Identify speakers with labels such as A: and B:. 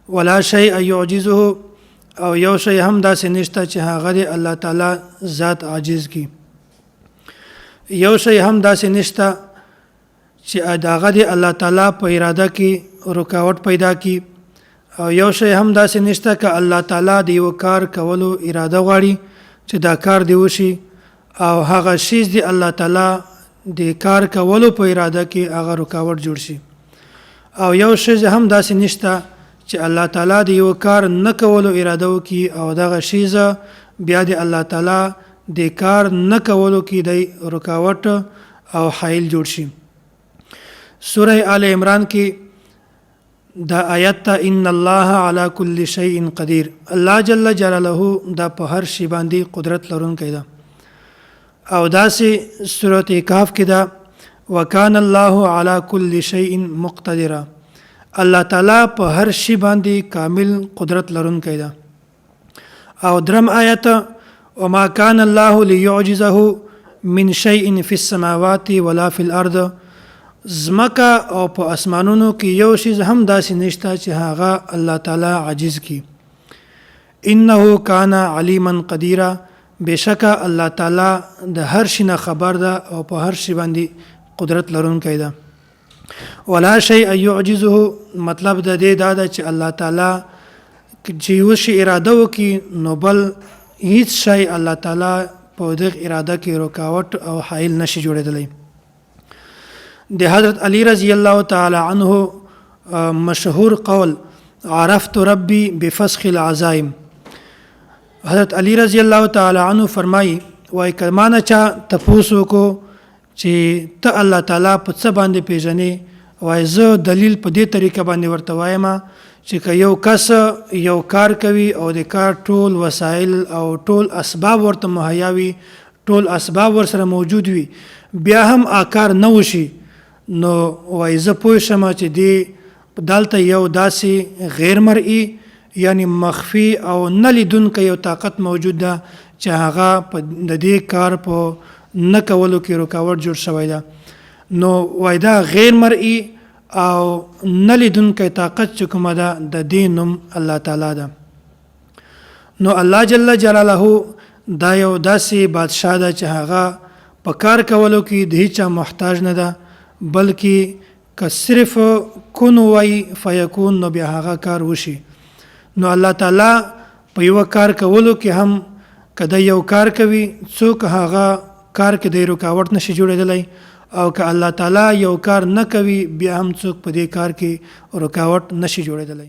A: ولا شیء یعجزه او یو شی هم داسې نشته چې هغه د الله تعالی ذات عاجز کی. یو شی هم داسې نشته چې هغه د الله تعالی په اراده کې رکاوټ پیدا کی، او یو شی هم داسې نشته که الله تعالی د یو کار کولو اراده غواړي چې دا کار دی وشي او هغه شی د الله تعالی د کار کولو په اراده کې هغه رکاوټ جوړ شي، او یو شی هم داسې نشته چې الله تعالی د یو کار نه کولو اراده وکي او دغه شی بیا د الله تعالی د کار نه کولو کې د رکاوټ او حایل جوړ شي. سوره آل عمران کې دا آیت ته ان الله علی کل شیء قدیر، الله جل جلاله دا په هر شی باندې قدرت لرونکی ده. او داسې سوره کهف کې ده وکان الله علی کل شیء مقتدر، الله تعالی په هر شی باندې کامل قدرت لرونکی ده. او درم آیت وما كان الله ليعجزه من شيء في السماوات ولا في الارض، زمکا او په اسمانونو کې یو شی هم داسې نشته چې هغه الله تعالی عاجز کی. انه کان علیما قدیرا، بشکه الله تعالی د هر شي نه خبر ده او په هر شي باندې قدرت لرونکی ده. ولا شیء یعجزه، مطلب د دې دا ده چې الله تعالی چې یو شی اراده وکي نو بل هیڅ شی الله تعالی په دغه اراده کې رکاوټ او حایل نشي جوړېدلی. د حضرت علی رضی الله تعالی عنه مشهور قول عرفت ربی بفسخ العزائم، حضرت علی رضی الله تعالی عنه فرمایي وای کلمانه چا تپوسو کو چې ته الله تعالی په څه باندې پیژنې، وای زه دلیل په دې طریقه باندې ورته وایم چې یو کس یو کار کوي او د کار ټول وسایل او ټول اسباب ورته مهیا وي، ټول اسباب ورسره موجود وي، بیا هم آکار نه وشي، نو وای زه پوه شم چې دی دلته یو داسې غیر مرئی یعنی مخفي او نه لیدونکی یو طاقت موجود ده چې هغه په د دې کار په نه کولو کې رکاوټ جوړ شوی ده. نو وای دا غیر مرئی او نه لیدونکی طاقت چې کومه ده د دې نوم الله تعالی ده. نو الله جل جلاله دا یو داسې بادشاه ده چې هغه په کار کولو کې د هیچا محتاج نه ده، بلکې که صرف کن وای فیکون نو بیا هغه کار وشي. نو الله تعالی په یو کار کولو کې هم کله یو کار کوي څوک هغه کار کې د رکاوټ نشي جوړېدلی، او که الله تعالی یو کار نه کوي بیا هم څوک په دې کار کې رکاوټ نشي جوړېدلی.